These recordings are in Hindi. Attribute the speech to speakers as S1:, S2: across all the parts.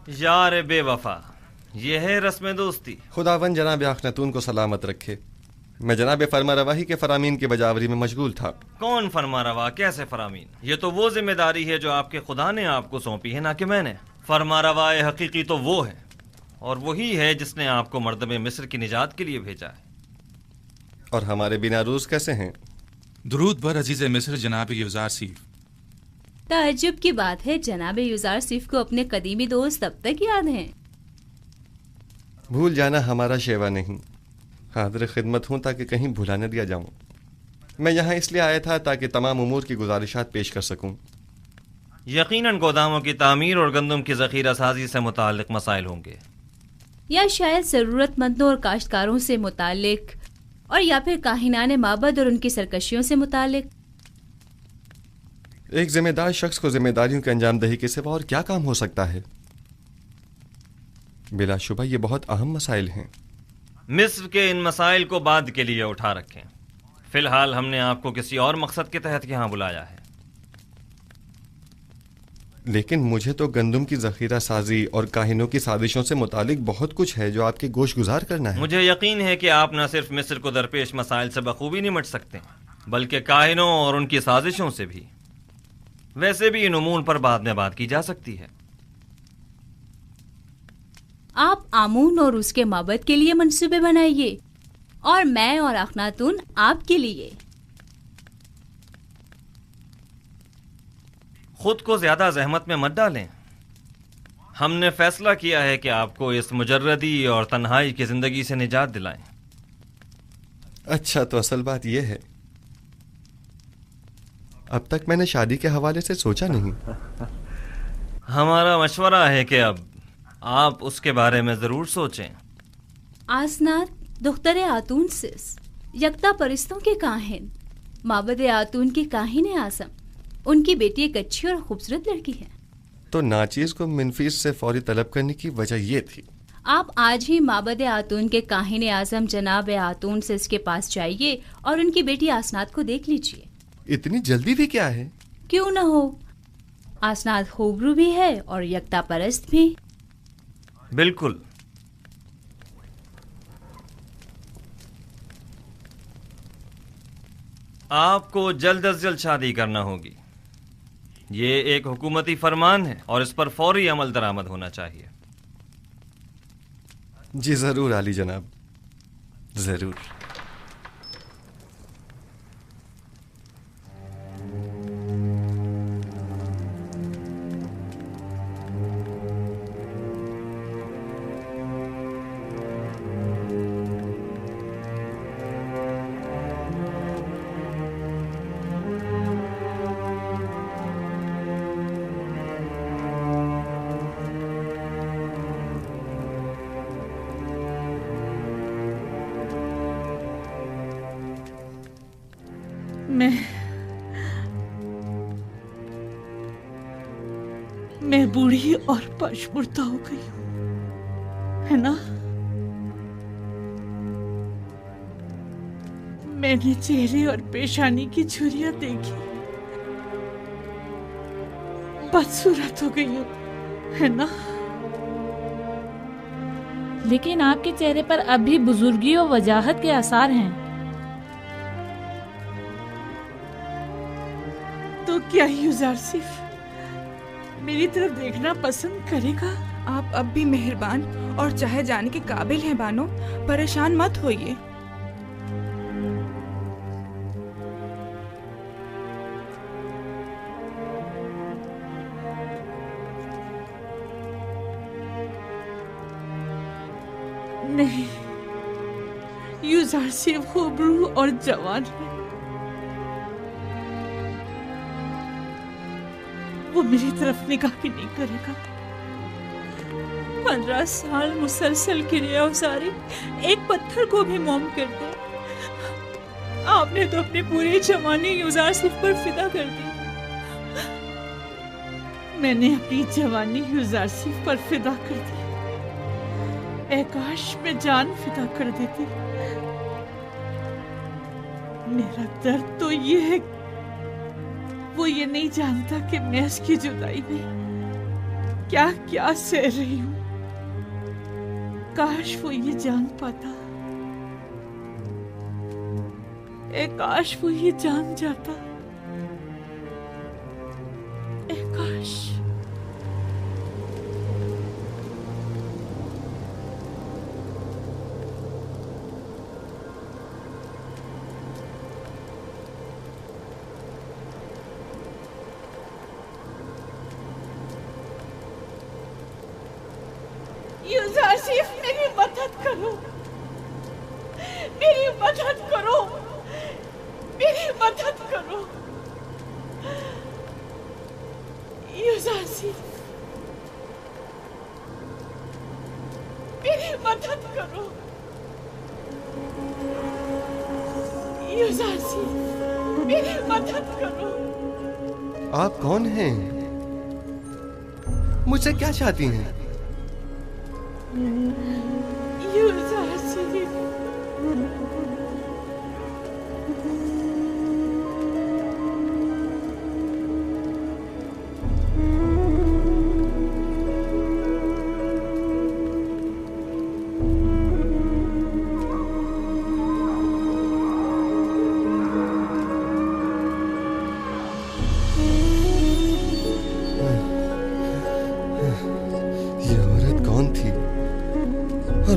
S1: यार बेवफा, ये है रस्म दोस्ती।
S2: खुदावन जनाब अखनातून को सलामत रखे। मैं जनाब फरमारवाही के फरामीन की बजावरी में मशगूल था।
S1: कौन फरमारवा, कैसे फरामीन? ये तो वो जिम्मेदारी है जो आपके खुदा ने आपको सौंपी है, ना कि मैंने। फरमारवाए हकीकी तो वो है, और वही है जिसने आपको मर्दमे मिस्र की निजात के लिए भेजा है।
S2: और हमारे बिना रूस कैसे हैं?
S3: दुरूद बर अजीज मिस्र जनाब युजार सीफ।
S4: ताज्जुब की बात है, जनाब युजार सीफ को अपने कदीमी दोस्त तब तक याद हैं।
S2: भूल जाना हमारा शेवा नहीं। हाजिर खिदमत हूँ ताकि कहीं भुला न दिया जाऊँ। मैं यहाँ इसलिए आया था ताकि तमाम उमूर की गुजारिशात पेश कर सकूँ।
S1: यकीनन गोदामों की तामीर और गंदम की जखीरा साजी से मुताल्लिक मसाइल होंगे,
S4: या शायद ज़रूरतमंदों और काश्तकारों से मुताल्लिक, और या फिर काहिनाने माबद और उनकी सरकशियों से मुताल्लिक।
S2: एक जिम्मेदार शख्स को जिम्मेदारियों की अंजाम दही के सिवा और क्या काम हो सकता है? बिलाशुबा ये बहुत अहम मसाइल हैं।
S1: मिस्र के इन मसाइल को बाद के लिए उठा रखें। फिलहाल हमने आपको किसी और मकसद के तहत यहाँ बुलाया है।
S2: लेकिन मुझे तो गंदम की जखीरा साजी और काहिनों की साजिशों से मुतालिक बहुत कुछ है जो आपके गोश गुजार करना है।
S1: मुझे यकीन है कि आप न सिर्फ मिस्र को दरपेश मसाइल से बखूबी निमट सकते हैं, बल्कि काहिनों और उनकी साजिशों से भी। वैसे भी इन उमूर पर बाद में बात की जा सकती है।
S4: आप आमून और उसके माबद के लिए मंसूबे बनाइए, और मैं और अखनातून आपके लिए।
S1: खुद को ज्यादा जहमत में मत डालें। हमने फैसला किया है कि आपको इस मुजर्रदी और तन्हाई की जिंदगी से निजात दिलाएं।
S2: अच्छा, तो असल बात यह है, अब तक मैंने शादी के हवाले से सोचा नहीं।
S1: हमारा मशवरा है कि अब आप उसके बारे में जरूर सोचें।
S4: आसनात दुख्तर आतून सिस, यकता परिस्तों के काहिन, माबद आतून के काहिन आजम। उनकी बेटी एक अच्छी और खूबसूरत लड़की है।
S2: तो नाचीज को मिनफीस से फौरी तलब करने की वजह ये थी।
S4: आप आज ही माबद आतून के काहिन आजम जनाब आतून सिस के पास जाइए और उनकी बेटी आसनात को देख लीजिए।
S2: इतनी जल्दी भी क्या है?
S4: क्यों न हो, आसनात खूबरू भी है और यकता परस्त भी।
S1: बिल्कुल। आपको जल्द अज जल्द शादी करना होगी। ये एक हुकूमती फरमान है और इस पर फौरी अमल दरामद होना चाहिए।
S2: जी जरूर आली जनाब, जरूर।
S5: मैं बूढ़ी और पशमुर्दा हो गई हूँ, है ना? मैंने चेहरे और पेशानी की झुर्रियां देखी, बदसूरत हो गई हूँ, है ना?
S6: लेकिन आपके चेहरे पर अब भी बुजुर्गी और वजाहत के आसार हैं।
S5: तो क्या युजार सिर्फ मेरी तरफ देखना पसंद करेगा?
S7: आप अब भी मेहरबान और चाहे जाने के काबिल हैं बानो, परेशान मत होइए।
S5: नहीं, युजार सिर्फ खूबरू और जवान है। वो मेरी तरफ निगाह भी नहीं करेगा। 15 साल मुसलसल गिरे औजारी एक पत्थर को भी मोम कर दे। आपने तो अपनी पूरी जवानी युजार सिर्फ पर फिदा कर दी। मैंने अपनी जवानी युजार सिर्फ पर फिदा कर दी। ऐ काश मैं जान फिदा कर देती। मेरा दर्द तो ये है, वो ये नहीं जानता कि मैं इसकी जुदाई में क्या क्या सह रही हूँ। काश वो ये जान पाता, काश वो ये जान जाता, काश। यूसुफ, मेरी मदद करो, मेरी मदद करो, मेरी मदद करो। यूसुफ, मेरी मदद करो। यूसुफ, मेरी मदद करो।
S2: आप कौन हैं? मुझसे क्या चाहती हैं?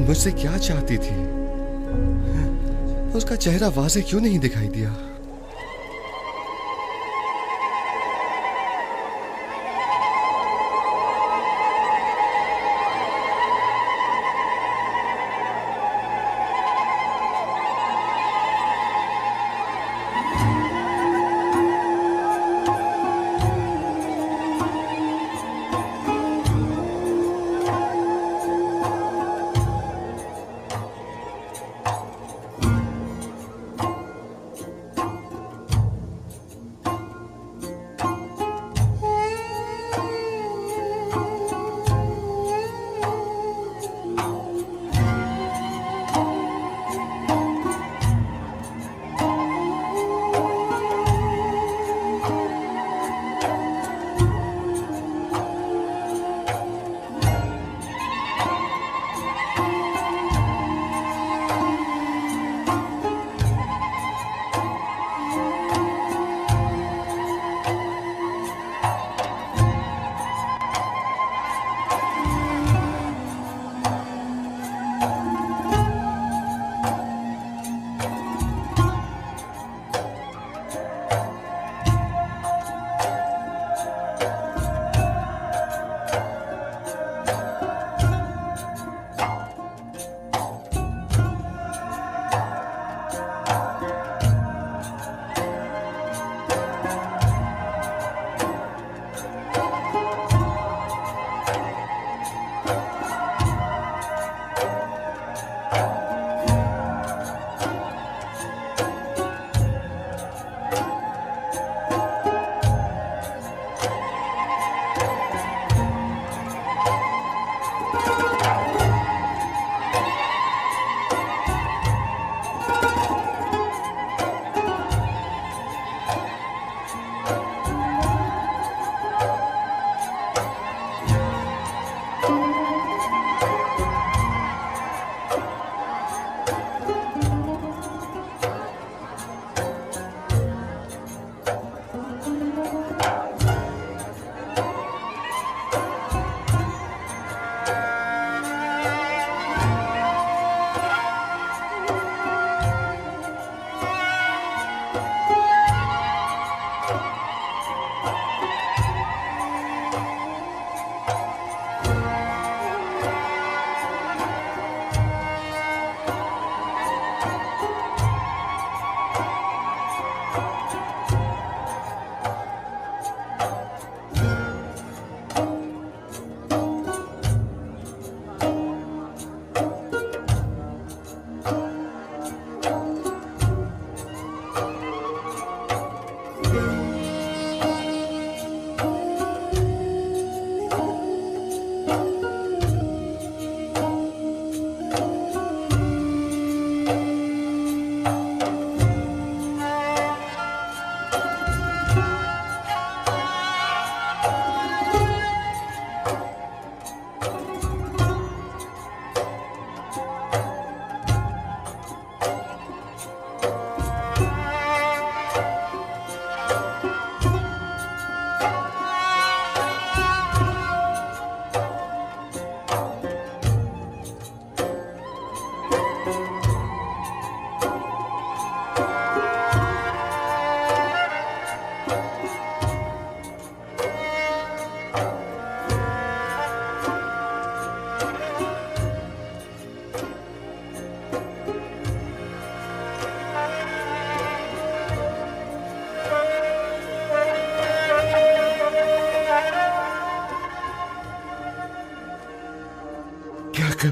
S2: मुझसे क्या चाहती थी? उसका चेहरा वाज़ेह क्यों नहीं दिखाई दिया?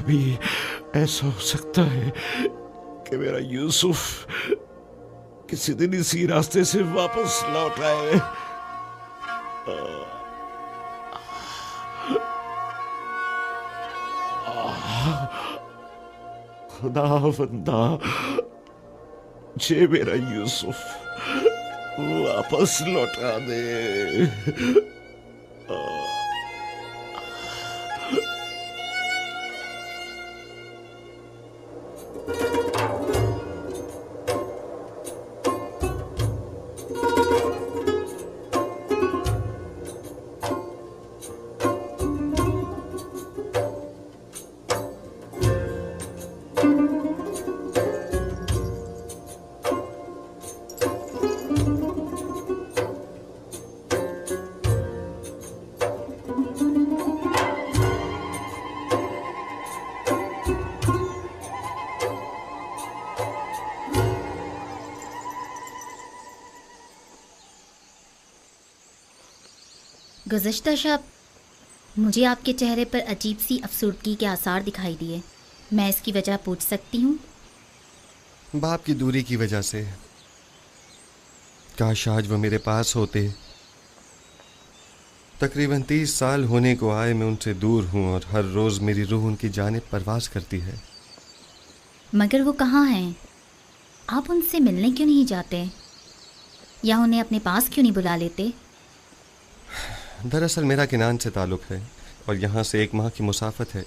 S8: कभी ऐसा हो सकता है कि मेरा यूसुफ किसी दिन इसी रास्ते से वापस लौट आए। खुदा बंदा, मुझे मेरा यूसुफ वापस लौटा दे।
S9: गुज़िश्ता शब मुझे आपके चेहरे पर अजीब सी अफसुर्दगी के आसार दिखाई दिए। मैं इसकी वजह पूछ सकती हूँ?
S2: बाप की दूरी की वजह से। काश आज वो मेरे पास होते। तकरीबन 30 साल होने को आए मैं उनसे दूर हूँ और हर रोज़ मेरी रूह उनकी जानिब परवास करती है।
S9: मगर वो कहाँ हैं? आप उनसे मिलने क्यों नहीं जाते या उन्हें अपने पास क्यों नहीं बुला लेते?
S2: दरअसल मेरा किनान से ताल्लुक़ है और यहाँ से 1 माह की मुसाफत है।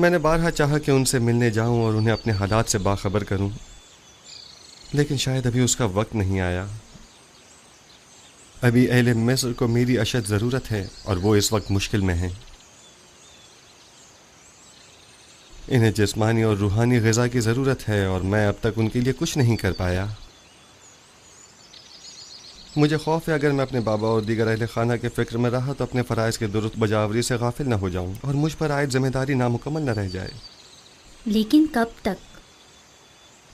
S2: मैंने बारहा चाहा कि उनसे मिलने जाऊँ और उन्हें अपने हालात से बाखबर करूँ, लेकिन शायद अभी उसका वक्त नहीं आया। अभी अहले मिस्र को मेरी अशद ज़रूरत है और वो इस वक्त मुश्किल में हैं। इन्हें जिस्मानी और रूहानी ग़िज़ा की ज़रूरत है और मैं अब तक उनके लिए कुछ नहीं कर पाया। मुझे खौफ है अगर मैं अपने बाबा और दीगर अहले खाना के फ़िक्र में रहा तो अपने फ़राइज़ के दुरुस्त बजावरी से गाफिल न हो जाऊं और मुझ पर आयद ज़िम्मेदारी नामुकम्मल न रह जाए।
S9: लेकिन कब तक?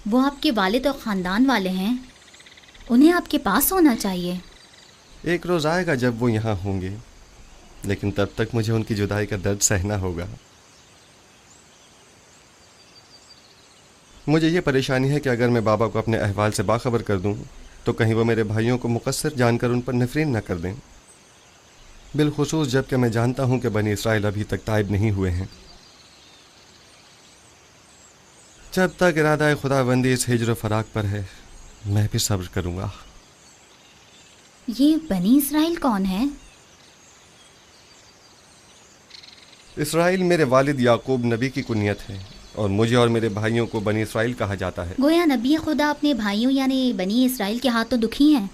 S9: वो आपके वालिद और ख़ानदान वाले हैं, उन्हें आपके पास होना चाहिए।
S2: एक रोज़ आएगा जब वो यहाँ होंगे, लेकिन तब तक मुझे उनकी जुदाई का दर्द सहना होगा। मुझे ये परेशानी है कि अगर मैं बाबा को अपने अहवाल से बाखबर कर दूं तो कहीं वो मेरे भाइयों को मुकस्सर जानकर उन पर नफरीन न कर दें, बिलखुसूस जबकि मैं जानता हूं कि बनी इसराइल अभी तक ताइब नहीं हुए हैं। जब तक इरादा खुदाबंदी इस हिज्र फराक पर है मैं भी सब्र करूंगा।
S9: ये बनी इसराइल कौन है?
S2: इसराइल मेरे वालिद याकूब नबी की कुनियत है और मुझे और मेरे भाइयों को बनी इसराइल कहा जाता है।
S9: गोया नबी खुदा अपने भाइयों यानी बनी इसराइल के हाथों दुखी हैं,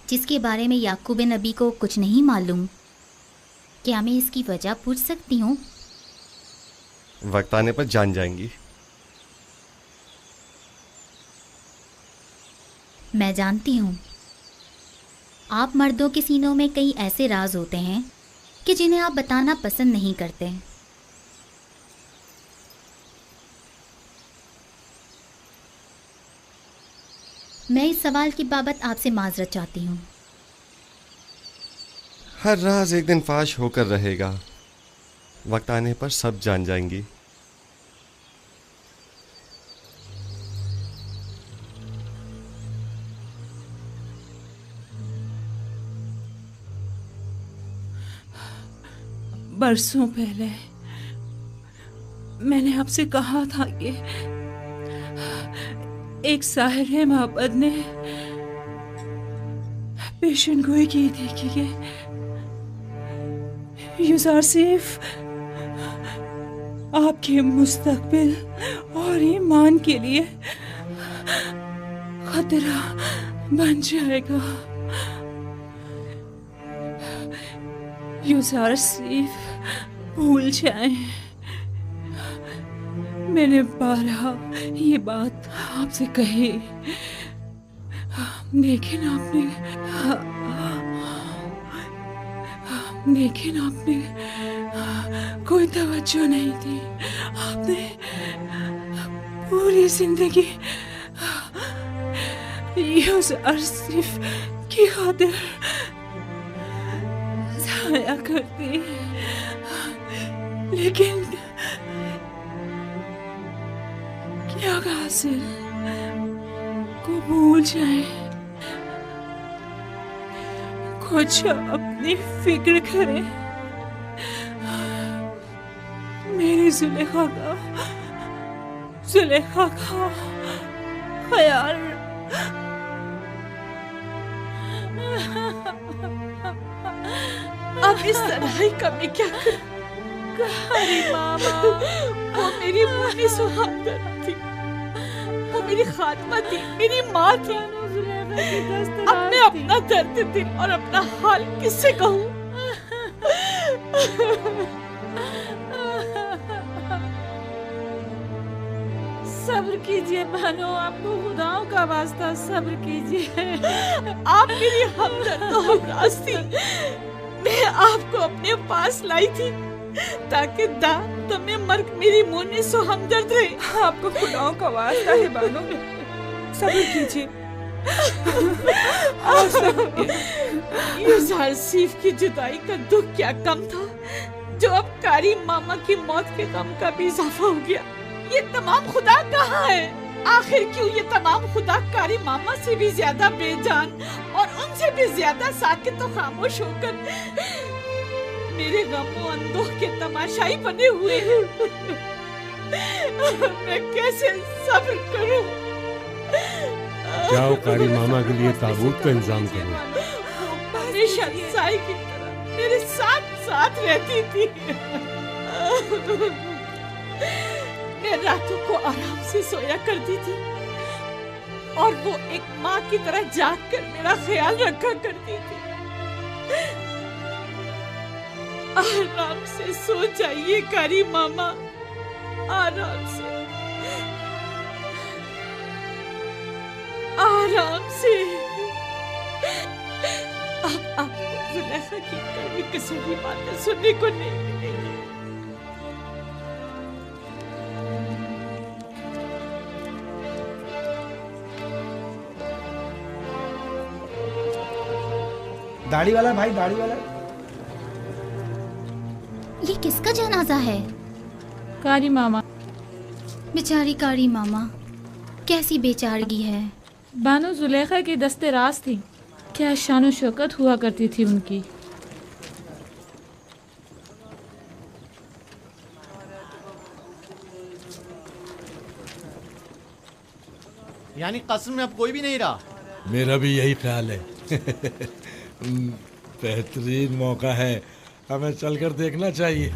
S9: जिसके बारे में याकूब नबी को कुछ नहीं मालूम। क्या मैं इसकी वजह पूछ सकती हूँ?
S2: वक्त आने पर जान जाएंगी।
S9: मैं जानती हूँ आप मर्दों के सीनों में कई ऐसे राज होते हैं कि जिन्हें आप बताना पसंद नहीं करते। मैं इस सवाल की बाबत आपसे माजरत चाहती हूँ।
S2: हर राज एक दिन फाश होकर रहेगा, वक्त आने पर सब जान जाएंगी।
S5: बरसों पहले मैंने आपसे कहा था कि एक साहिर मोहब्बत ने पेशन गोई की थी कि यूसुफ आपके मुस्तकबिल और ईमान के लिए खतरा बन जाएगा। यूसुफ भूल जाएं। मैंने बारहा ये बात आपसे कही, लेकिन आपने कोई तवज्जो नहीं दी। आपने पूरी जिंदगी यूसुफ की खातिर जाया कर दी। लेकिन क्या कासिल को भूल जाए, कुछ अपनी फिक्र करे, मेरी जुलेखा का ख्याल। अब इस तन्हाई का मैं क्या करूं? कारी मामा, वो मेरी मुन्नी सुहागन थी, वो मेरी खात्मा थी, मेरी माँ थी। अब मैं अपना दर्द दिल और अपना हाल किससे कहूँ?
S6: सब्र कीजिए बहनों, आपको खुदाओं का वास्ता सब्र कीजिए।
S5: आप मेरी हमदर्द तो हमराज थी। मैं आपको अपने पास लाई थी ताकि तुम्हें मर्ग मेरी मुन्नी सो हमदर्द रहे। आपको खुदाओं का वास्ता है बानो, सब्र कीजिए। यूज़ार सीफ की जुदाई का दुख क्या कम था, जो अब कारी मामा की मौत के गम का भी इजाफा हो गया। ये तमाम खुदा कहाँ है? आखिर क्यों ये तमाम खुदा कारी मामा से भी ज्यादा बेजान और उनसे भी ज्यादा साकित और खामोश होकर मेरे गमों अंदोह के तमाशाई बने हुए हैं? मैं कैसे सब्र करूं?
S10: जाओ कारी मामा के लिए ताबूत का इंतजाम करो।
S5: हमेशा साई की तरह मेरे साथ साथ रहती थी। मैं रातों को आराम से सोया करती थी और वो एक माँ की तरह जाग कर मेरा ख्याल रखा करती थी। आराम से सो जाइए कारी मामा, आराम से, आराम से। अब आपको जुलेखा की कड़वी कसूरी बातें सुनने को नहीं मिलेगी।
S11: दाढ़ी वाला भाई, दाढ़ी वाला।
S9: ये किसका जनाजा है?
S6: कारी मामा।
S9: बेचारी कारी मामा, कैसी बेचारगी है।
S6: बानो जुलेखा की दस्ते राज थी, क्या शान शौकत हुआ करती थी उनकी।
S11: यानी कसम में अब कोई भी नहीं रहा।
S8: मेरा भी यही ख्याल है। बेहतरीन मौका है, हमें चलकर देखना चाहिए।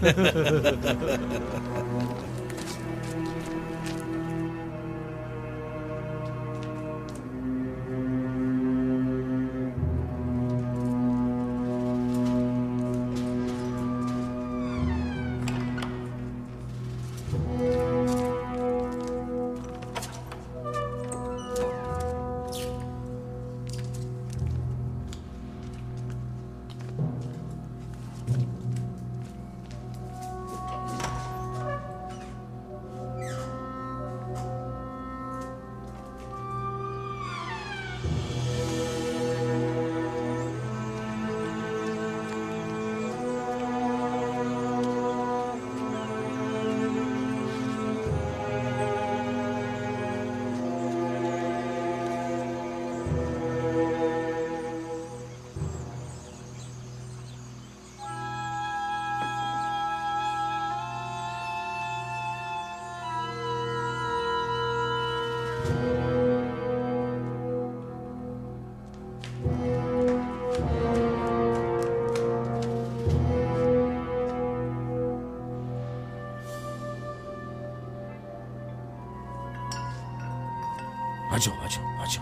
S8: आजो आजो आजो।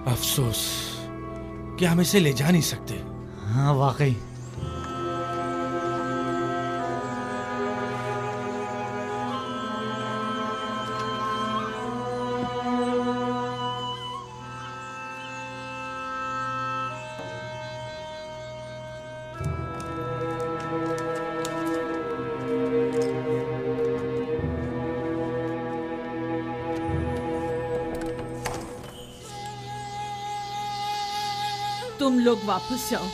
S8: अफसोस कि हम इसे ले जा नहीं सकते।
S11: हाँ वाकई।
S5: तुम लोग वापस जाओ,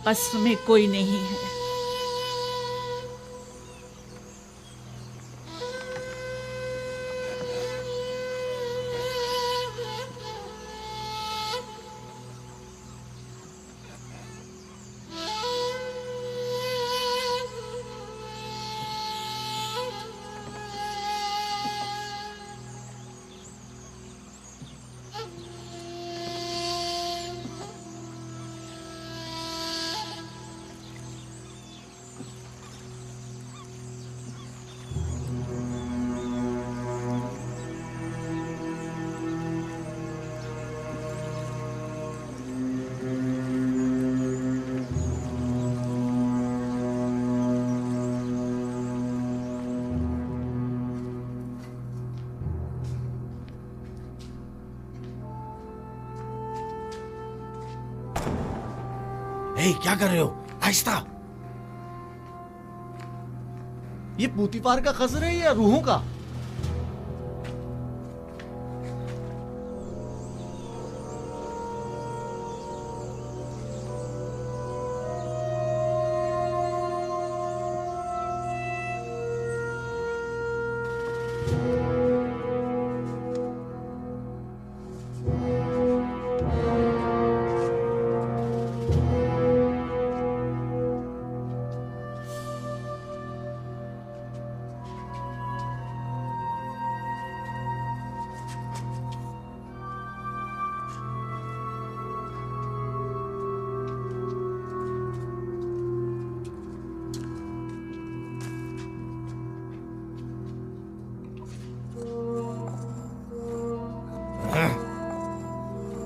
S5: कस्र में कोई नहीं है।
S11: क्या कर रहे हो? आहिस्ता। ये पूतीपार का खसर है या रूहों का?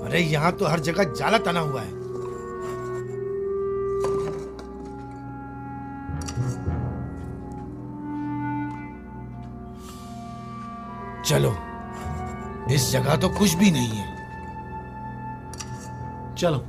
S11: अरे यहाँ तो हर जगह जाला तना हुआ है। चलो, इस जगह तो कुछ भी नहीं है। चलो।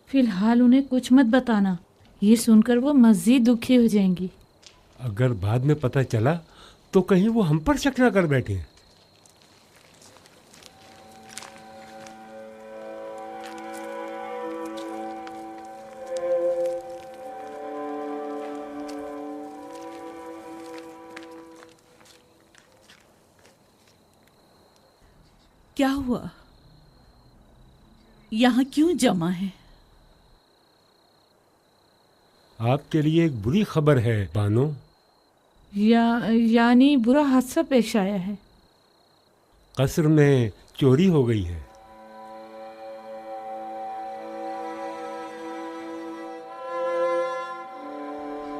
S6: फिलहाल उन्हें कुछ मत बताना, ये सुनकर वो मज़ीद दुखी हो जाएंगी।
S10: अगर बाद में पता चला तो कहीं वो हम पर शक न कर बैठे।
S5: क्या हुआ? यहाँ क्यों जमा है?
S10: आपके लिए एक बुरी खबर है बानो।
S6: यानी बुरा हादसा पेश आया है।
S10: कस्र में चोरी हो गई है।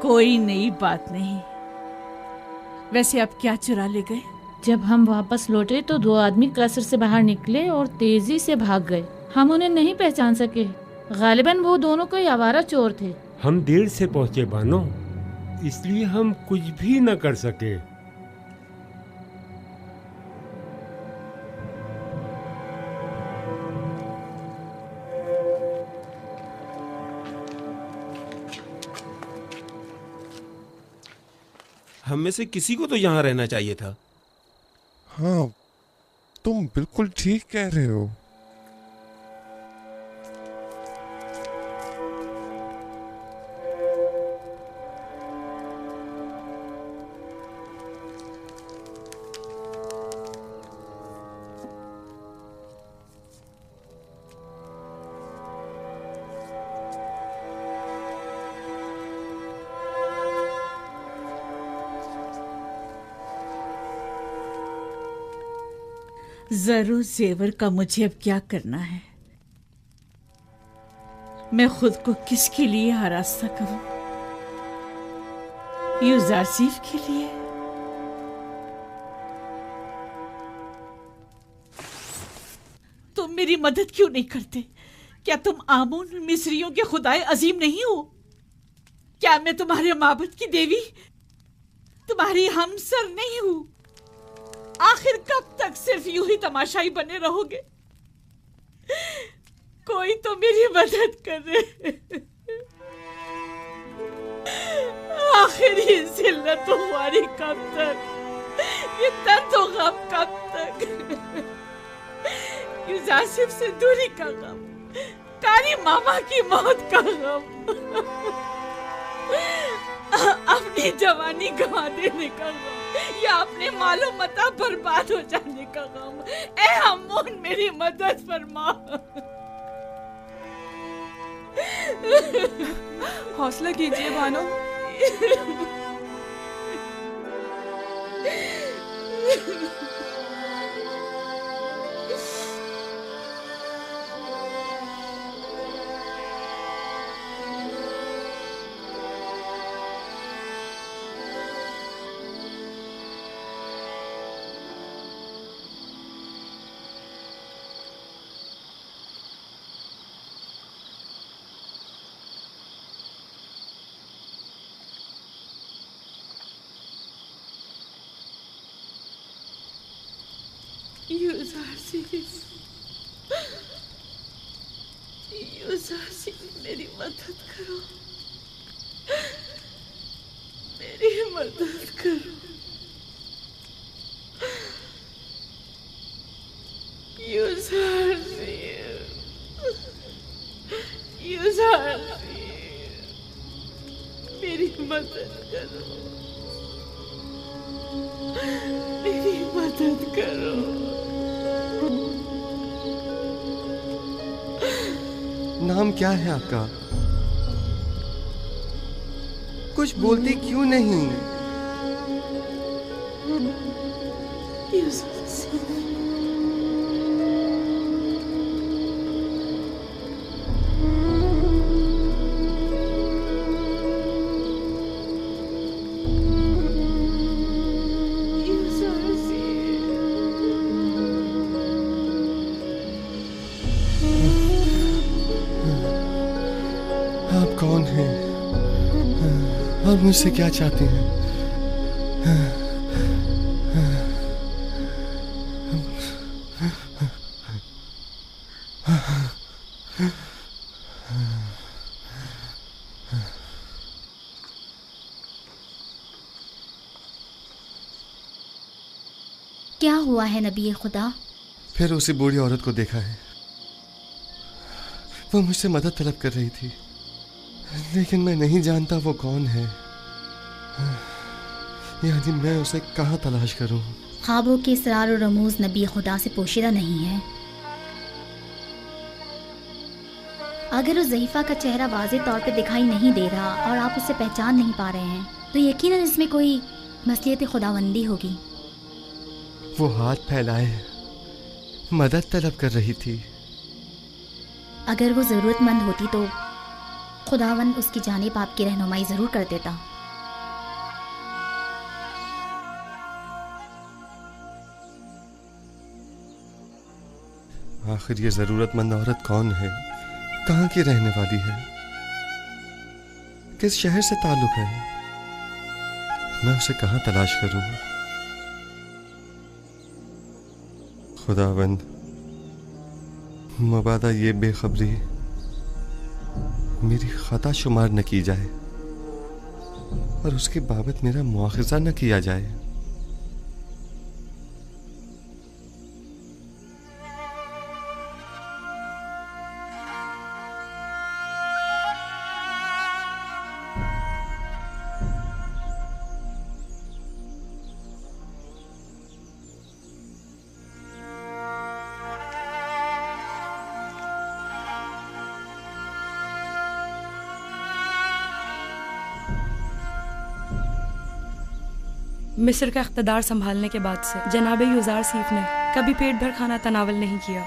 S5: कोई नई बात नहीं। वैसे अब क्या चुरा ले गए?
S6: जब हम वापस लौटे तो 2 आदमी कसर से बाहर निकले और तेजी से भाग गए। हम उन्हें नहीं पहचान सके। गालिबन वो दोनों कोई आवारा चोर थे।
S10: हम देर से पहुंचे बानो, इसलिए हम कुछ भी न कर सके।
S12: हम में से किसी को तो यहाँ रहना चाहिए था।
S13: हाँ, तुम बिल्कुल ठीक कह रहे हो।
S5: जरूर जेवर का मुझे अब क्या करना है? मैं खुद को किसके लिए आरास्ता करूं? यूजारसीफ के लिए? तुम मेरी मदद क्यों नहीं करते? क्या तुम आमून मिस्रियों के खुदाए अजीम नहीं हो? क्या मैं तुम्हारे माबद की देवी, तुम्हारी हमसर नहीं हूं? आखिर कब तक सिर्फ यूं ही तमाशाई बने रहोगे? कोई तो मेरी मदद करे। आखिर ये जिल्लत तो हमारी कब तक, ये दर्द तो गम कब तक? यूजासिफ से दूरी का गम, कारी मामा की मौत का गम, अपनी जवानी गंवा देने का गम, या अपने मालो मता बर्बाद हो जाने का गम। ए अम्मून, मेरी मदद फरमा।
S7: हौसला कीजिए बानो।
S5: यूजारसीफ, मेरी मदद करो, मेरी मदद करो। यूजारसीफ, मेरी मदद करो, मेरी मदद करो।
S2: नाम क्या है आपका? कुछ बोलती क्यों नहीं? आप कौन हैं? आप मुझसे क्या चाहते हैं?
S9: क्या हुआ है नबी खुदा?
S2: फिर उसी बूढ़ी औरत को देखा है। वो मुझसे मदद तलब कर रही थी, लेकिन मैं नहीं जानता वो कौन है। यानी मैं उसे कहाँ तलाश करूं?
S9: ख्वाबों के इसरार और रमूज नबी खुदा से पोशीदा नहीं है। अगर उस ज़ईफ़ा का चेहरा वाज़े तौर पे दिखाई नहीं दे रहा और आप उसे पहचान नहीं पा रहे हैं, तो यकीनन इसमें कोई मसलियत खुदावंदी होगी।
S2: वो हाथ फैलाए मदद तलब कर रही थी।
S9: अगर वो ज़रूरतमंद होती तो खुदावन उसकी जानिब आपकी रहनुमाई ज़रूर कर देता।
S2: आखिर ये जरूरतमंद औरत कौन है, कहाँ की रहने वाली है, किस शहर से ताल्लुक है? मैं उसे कहाँ तलाश करूं? खुदावंद, मबादा ये बेखबरी मेरी खता शुमार न की जाए और उसके बाबत मेरा मुआखजा न किया जाए।
S14: मिस्र का इख्तदार संभालने के बाद से जनाब युजार सीफ ने कभी पेट भर खाना तनावल नहीं किया।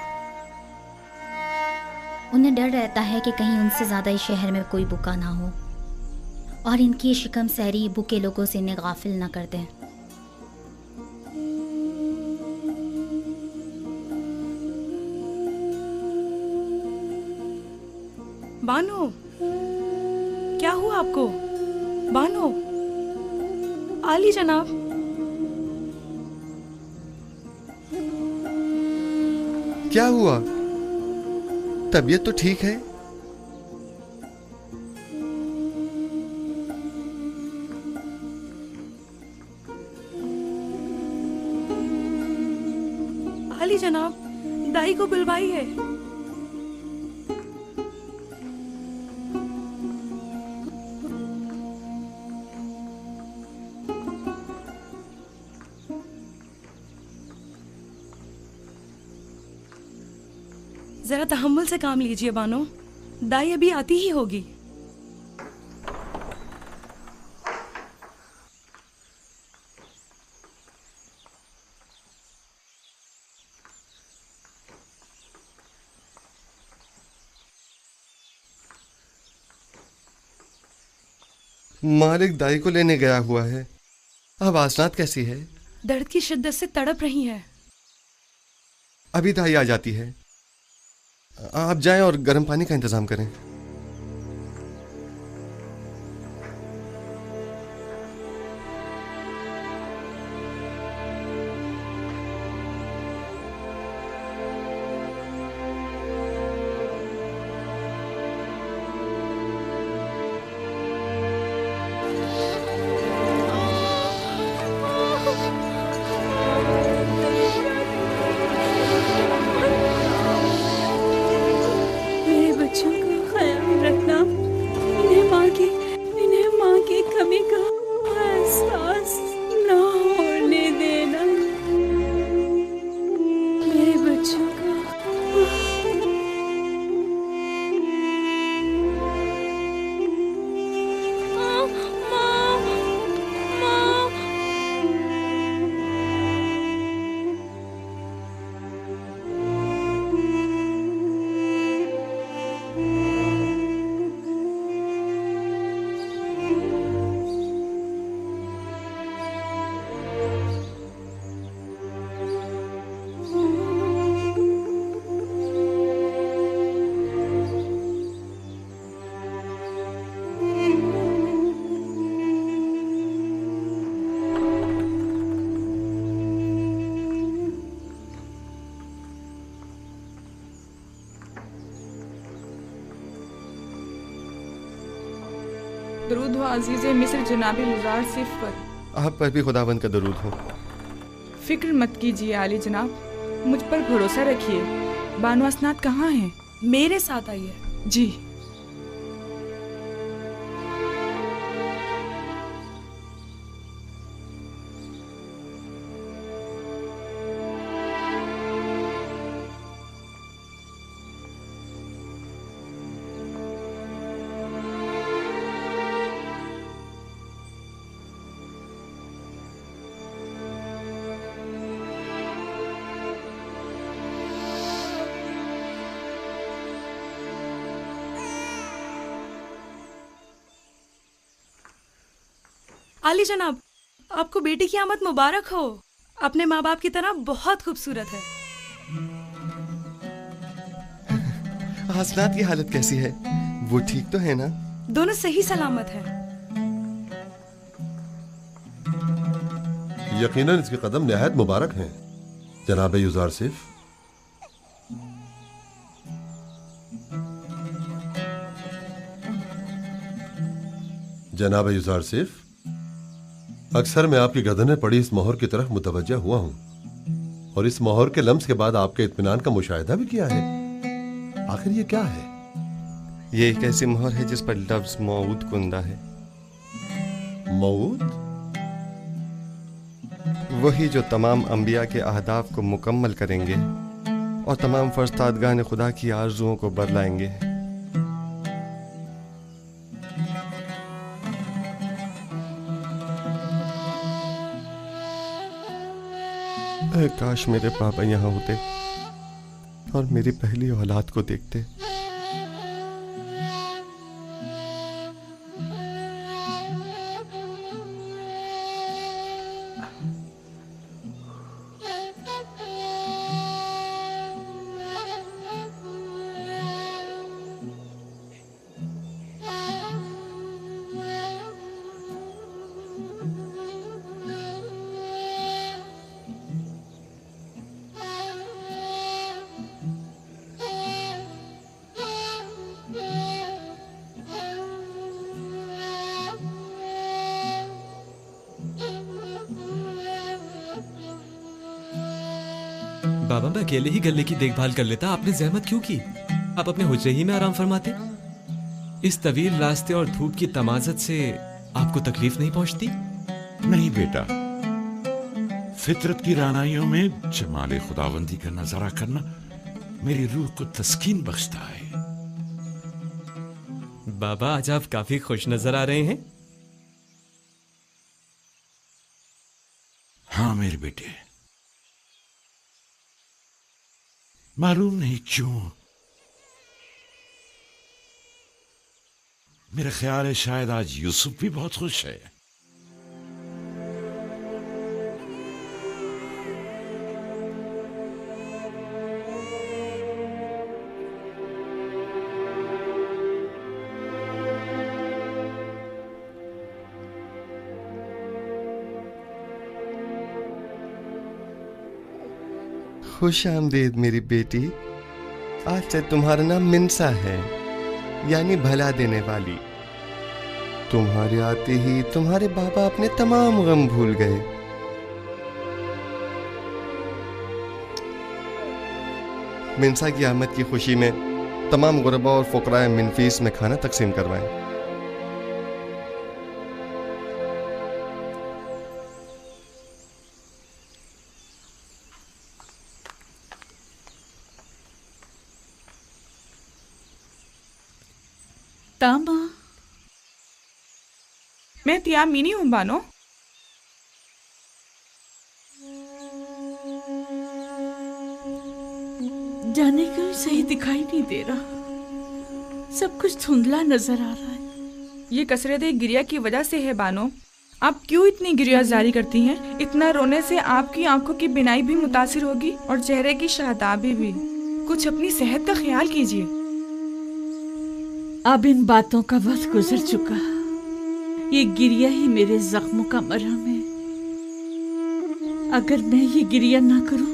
S9: उन्हें डर रहता है कि कहीं उनसे ज़्यादा इस शहर में कोई भूखा ना हो और इनकी शिकम सहरी भूखे लोगों से इन्हें गाफिल ना कर दें।
S14: बानो, क्या हुआ आपको? बानो, आली जनाब।
S2: क्या हुआ? तबीयत तो ठीक है?
S14: आली जनाब, दाई को बुलवाइए। जरा तहम्मुल से काम लीजिए बानो, दाई अभी आती ही होगी।
S2: मालिक दाई को लेने गया हुआ है। अब आसनात कैसी है?
S14: दर्द की शिद्दत से तड़प रही है।
S2: अभी दाई आ जाती है। आप जाएं और गर्म पानी का इंतजाम करें।
S7: दरूद हो अजीज़े मिस्र जनाब युजार सिफ पर।
S2: आप पर भी खुदावंद का दरूद हो।
S7: फिक्र मत कीजिए आली जनाब, मुझ पर भरोसा रखिए। बानो असनाद कहाँ हैं?
S14: मेरे साथ आइए।
S7: जी।
S14: आली जनाब, आपको बेटी की आमद मुबारक हो। अपने माँ बाप की तरह बहुत खूबसूरत है।
S2: हासनात की हालत कैसी है? वो ठीक तो है ना?
S14: दोनों सही सलामत है।
S15: यकीनन इसके कदम निहायत मुबारक हैं जनाब युजार सिफ। जनाब युजार सिफ, अक्सर मैं आपकी गर्दन में पड़ी इस मोहर की तरफ मुतवज्जा हुआ हूं और इस मोहर के लम्स के बाद आपके इत्मीनान का मुशाहिदा भी किया है। आखिर ये क्या है?
S2: ये एक ऐसी मोहर है जिस पर लफ्ज मौऊद कुंदा है।
S15: मौऊद?
S2: वही जो तमाम अंबिया के अहदाफ को मुकम्मल करेंगे और तमाम फरस्तादगान खुदा की आरजुओं को बरलाएंगे। काश मेरे पापा यहाँ होते और मेरी पहली औलाद को देखते।
S16: बाबा, मैं अकेले ही गले की देखभाल कर लेता, आपने जहमत क्यों की? आप अपने हुजरे ही में आराम फरमाते। इस तवील रास्ते और धूप की तमाजत से आपको तकलीफ नहीं पहुंचती?
S8: नहीं बेटा, फितरत की रानाइयों में जमाले खुदावंदी का नजारा करना मेरी रूह को तस्कीन बख्शता है।
S16: बाबा, आज आप काफी खुश नजर आ रहे हैं।
S8: हाँ मेरे बेटे, मालूम नहीं क्यों मेरा ख्याल है शायद आज यूसुफ भी बहुत खुश है।
S2: खुश आमदीद मेरी बेटी। आज से तुम्हारा नाम मिन्सा है, यानी भला देने वाली। तुम्हारे आते ही तुम्हारे बाबा अपने तमाम गम भूल गए। मिन्सा की आमद की खुशी में तमाम गुरबा और फुकराए मिनफीस में खाना तकसीम करवाएं।
S7: तामा, मैं तियामीनी हूँ बानो।
S5: जाने क्यों सही दिखाई नहीं दे रहा, सब कुछ धुंधला नजर आ रहा है।
S7: ये कसरत गिरिया की वजह से है बानो। आप क्यों इतनी गिरिया जारी करती हैं? इतना रोने से आपकी आंखों की बिनाई भी मुतासिर होगी और चेहरे की शादाबी भी। कुछ अपनी सेहत का ख्याल कीजिए।
S5: अब इन बातों का वक्त गुजर चुका, ये गिरिया ही मेरे जख्मों का मरहम है। अगर मैं ये गिरिया ना करूं,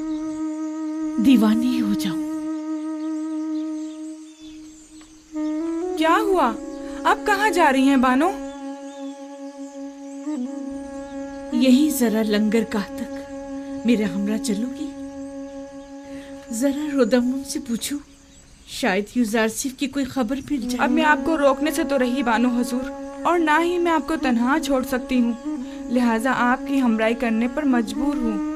S5: दीवानी हो जाऊं।
S7: क्या हुआ? आप कहाँ जा रही हैं बानो?
S5: यही जरा लंगरगाह तक मेरे हमरा चलोगी? जरा रोदमुन से पूछूं, शायद युजार सिफ की कोई खबर मिल जाए।
S7: अब मैं आपको रोकने से तो रही बानो हुजूर, और ना ही मैं आपको तन्हा छोड़ सकती हूँ, लिहाजा आपकी हमराही करने पर मजबूर हूँ।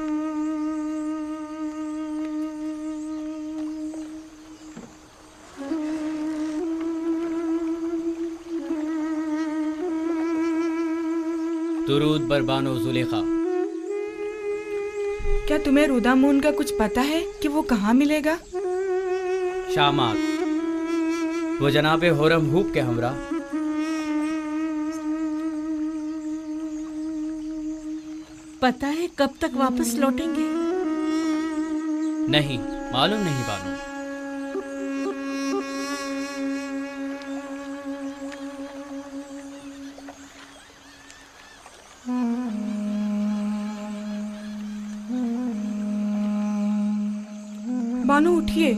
S17: दुरूद बर बानो जुलेखा।
S7: क्या तुम्हें रुदामून का कुछ पता है कि वो कहाँ मिलेगा?
S17: शामात, वो जनाबे होरम हूब के हमरा।
S5: पता है कब तक वापस लौटेंगे?
S17: नहीं, मालूम नहीं बानो।
S7: बानो उठिए,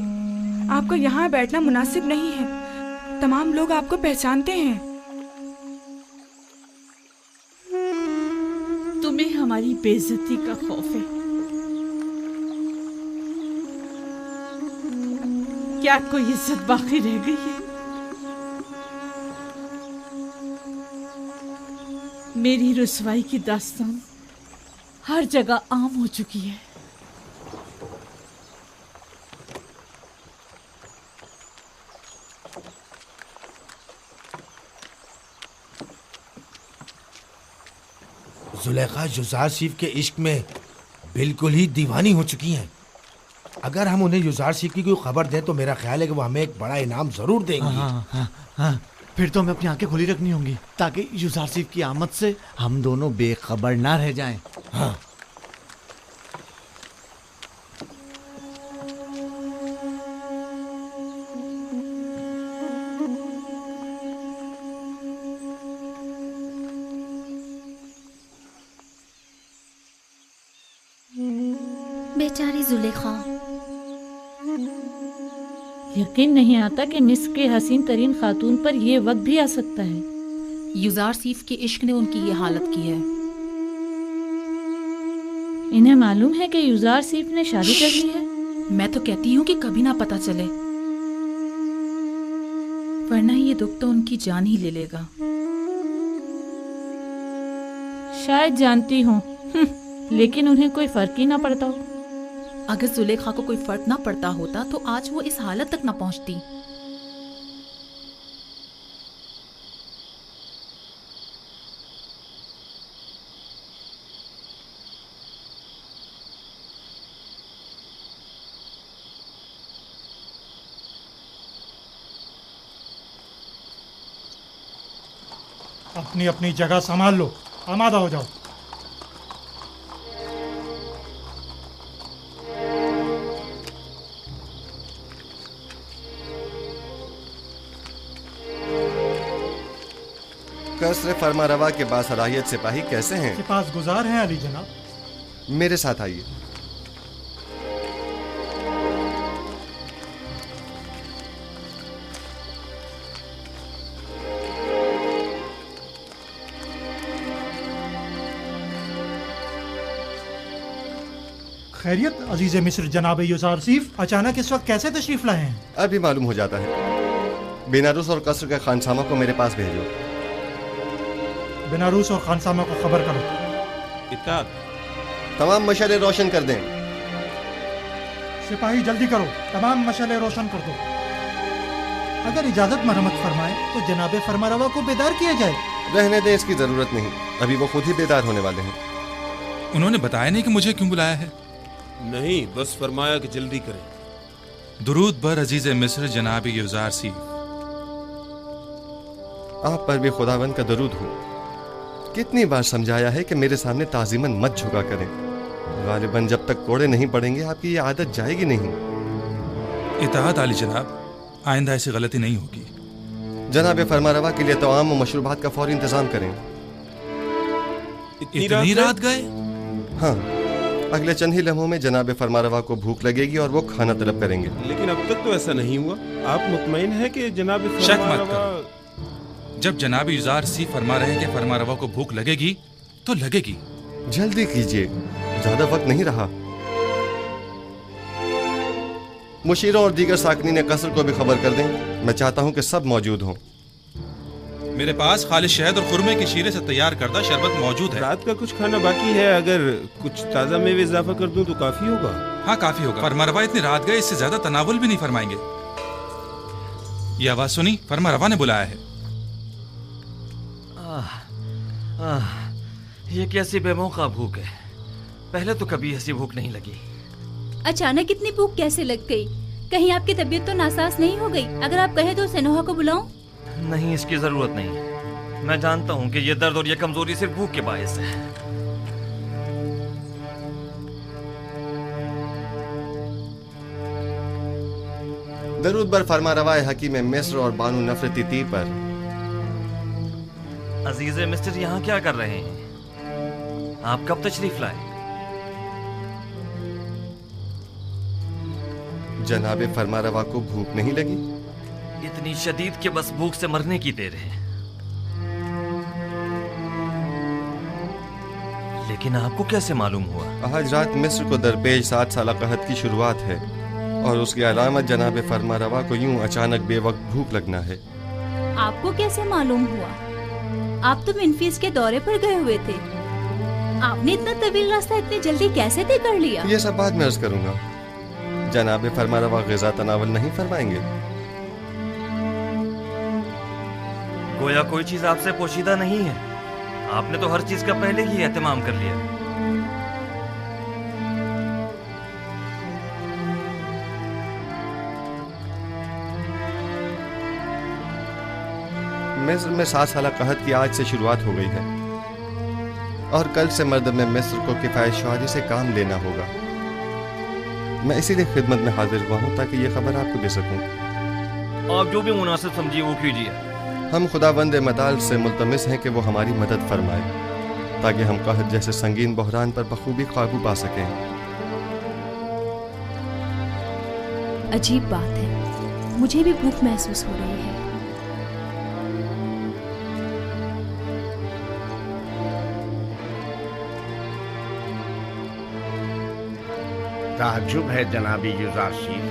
S7: आपका यहाँ बैठना मुनासिब नहीं है। तमाम लोग आपको पहचानते हैं।
S5: तुम्हें हमारी बेइज्जती का खौफ है? क्या कोई इज्जत बाकी रह गई है? मेरी रुसवाई की दास्तान हर जगह आम हो चुकी है।
S11: जुलेखा युजार सीफ के इश्क में बिल्कुल ही दीवानी हो चुकी हैं। अगर हम उन्हें युजार सीफ की कोई खबर दें तो मेरा ख्याल है कि वो हमें एक बड़ा इनाम जरूर देंगी।
S18: हाँ, फिर तो हमें अपनी आंखें खुली रखनी होंगी ताकि युजार सीफ की आमद से हम दोनों बेखबर ना रह जाएं।
S11: हाँ।
S9: बेचारी जुलेखा।
S6: यकीन नहीं आता कि मिस्र के हसीन तरीन खातून पर यह वक्त भी आ सकता है।
S19: युजार सीफ के इश्क ने उनकी ये हालत की है।
S6: इन्हें मालूम है कि युजार सीफ ने शादी कर ली है?
S19: मैं तो कहती हूँ कि कभी ना पता चले, वरना ये दुख तो उनकी जान ही ले लेगा।
S6: शायद जानती हूँ, लेकिन उन्हें कोई फर्क ही ना पड़ता हो।
S19: अगर जुलेखा को कोई फर्क ना पड़ता होता तो आज वो इस हालत तक ना पहुंचती।
S20: अपनी अपनी जगह संभाल लो, आमादा हो जाओ।
S2: कसर फरमा रवा के बासलाहियत सिपाही कैसे हैं?
S20: के पास गुजार हैं अली जनाब।
S2: मेरे साथ आइए।
S20: खैरियत अजीज मिस्र जनाब युजार सीफ, अचानक इस वक्त कैसे तशरीफ लाए हैं?
S2: अभी मालूम हो जाता है। बेनारूस और कसर के खानसामा को मेरे पास भेजो।
S20: बेनारूस और खानसामा को खबर करो।
S12: इत्ताद।
S2: तमाम मशाले रोशन कर दें।
S20: सिपाही जल्दी करो, तमाम मशाले रोशन कर दो। अगर इजाजत मरहमत फरमाए तो जनाबे फरमारवा को बेदार किया जाए।
S2: रहने दें, इसकी जरूरत नहीं, अभी वो खुद ही बेदार होने वाले हैं।
S3: उन्होंने बताया नहीं कि मुझे क्यों बुलाया है?
S12: नहीं, बस फरमाया कि जल्दी करें।
S3: दुरूद बर अजीज मिस्र जनाब युजार सीफ।
S2: आप पर भी खुदावंद का दरूद हो। कितनी बार समझाया है कि मेरे सामने ताजीमन मत झुका करें। गालिबन जब तक कोड़े नहीं पड़ेंगे आपकी ये आदत जाएगी नहीं।
S3: इताअत आली जनाब, आइंदा ऐसी गलती नहीं होगी।
S2: जनाब फरमारवा के लिए तमाम मशरूबात का फौरी इंतजाम करें।
S3: इतनी रात गए?
S2: हाँ, अगले चंद ही लम्हों में जनाब फरमारवा को भूख लगेगी और वो खाना तलब करेंगे।
S12: लेकिन अब तक तो ऐसा नहीं हुआ। आप मुतमईन है कि जनाब
S3: शक मत करो। जब जनाब युजार सी फरमा रहे हैं कि फरमारवा को भूख लगेगी तो लगेगी।
S2: जल्दी कीजिए, ज्यादा वक्त नहीं रहा। मुशीरों और दीगर साकनी ने कसर को भी खबर कर दें। मैं चाहता हूं कि सब मौजूद हों।
S3: मेरे पास खालिश शहद और खुरमे की शीरे से तैयार करदा शरबत मौजूद है।
S12: रात का कुछ खाना बाकी है, अगर कुछ ताज़ा मेवे इजाफा कर दूं तो काफी होगा।
S3: हाँ, काफी होगा। फरमारवा इतनी रात गए, इससे ज्यादा तनावुल भी नहीं फरमाएंगे। ये आवाज सुनी? फरमारवा ने बुलाया है।
S1: ये कैसी बेमौका भूख है। पहले तो कभी ऐसी भूख नहीं लगी।
S4: अचानक इतनी भूख कैसे लग गई? कहीं आपकी तबीयत तो नासाज नहीं हो गई? अगर आप कहें तो सेनोहा को बुलाऊं?
S1: नहीं, इसकी जरूरत नहीं। मैं जानता हूँ कि ये दर्द और ये कमजोरी सिर्फ भूख के बायस है।
S2: दरूद बर फरमा रवाए हकीम मिस्र और बानू नफरती ती पर।
S1: अजीज मिस्टर यहाँ क्या कर रहे हैं? आप कब तशरीफ लाए?
S2: जनाबे फरमारवा को भूख नहीं लगी?
S1: इतनी शदीद के बस भूख से मरने की देर है। लेकिन आपको कैसे मालूम हुआ?
S2: आज रात मिस्र को दरपेश 7 साल कहत की शुरुआत है और उसकी अलामत जनाब फरमारवा को यूं अचानक बेवक्त भूख लगना है।
S4: आपको कैसे मालूम हुआ? आप तो मिनफीस के दौरे पर गए हुए थे। आपने इतना तवील रास्ता इतनी जल्दी कैसे तय कर लिया?
S2: ये सब बाद में अर्ज करूंगा। जनाब फरमारवा ग़िज़ा तनावल नहीं फरमाएंगे?
S1: गोया कोई चीज आपसे पोशीदा नहीं है। आपने तो हर चीज का पहले ही एहतमाम कर लिया।
S2: मिस्र में 7 साल कहत की आज से शुरुआत हो गई है और कल से मर्द में मिस्र को किफायत शुआरी से काम लेना होगा। मैं इसीलिए खिदमत में हाजिर हुआ हूँ ताकि ये खबर आपको दे सकूं।
S1: आप जो भी मुनासिब समझिए वो कीजिए।
S2: हम खुदावंद मताल से मुल्तमिस हैं कि वो हमारी मदद फरमाए ताकि हम कहत जैसे संगीन बहरान पर बखूबी काबू पा सकें।
S4: अजीब बात है, मुझे भी भूख महसूस हो रही है।
S11: ताज्जुब है जनाबी युज़ारशीफ,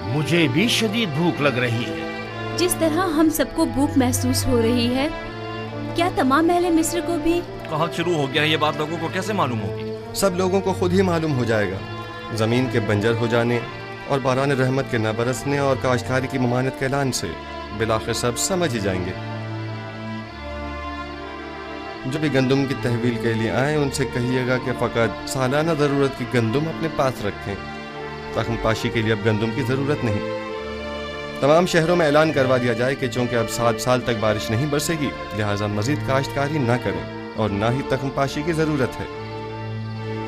S11: मुझे भी शदीद भूख लग रही है।
S4: जिस तरह हम सबको भूख महसूस हो रही है, क्या तमाम अहले मिस्र को भी?
S1: कहत शुरू हो गया, ये बात लोगों को कैसे मालूम होगी?
S2: सब लोगों को खुद ही मालूम हो जाएगा। जमीन के बंजर हो जाने और बारान रहमत के न बरसने और काश्तकारी की ममानत के ऐलान से बिलाखिर सब समझ ही जाएंगे। जो भी गंदुम की तहवील के लिए आए उनसे कहिएगा कि फ़कत सालाना ज़रूरत की गंदुम अपने पास रखें। तख्म पाशी के लिए अब गंदुम की ज़रूरत नहीं। तमाम शहरों में ऐलान करवा दिया जाए कि चूँकि अब 7 साल तक बारिश नहीं बरसेगी, लिहाजा मजीद काश्तकारी ना करें और ना ही तख्म पाशी की ज़रूरत है।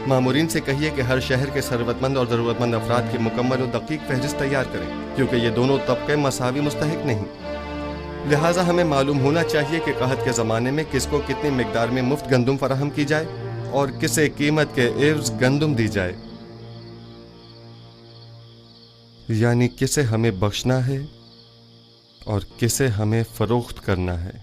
S2: मामूरीन से कहिए कि हर शहर के सरवतमंद और ज़रूरतमंद अफराद की मुकम्मल और दकीक फहरिस्त तैयार करें, क्योंकि ये दोनों तबके मसावी मुस्तहिक नहीं। लिहाजा हमें मालूम होना चाहिए कि कहत के ज़माने में किसको कितनी मिकदार में मुफ्त गंदुम फराहम की जाए और किसे कीमत के एवज गंदुम दी जाए, यानी किसे हमें बख्शना है और किसे हमें फरोख्त करना है।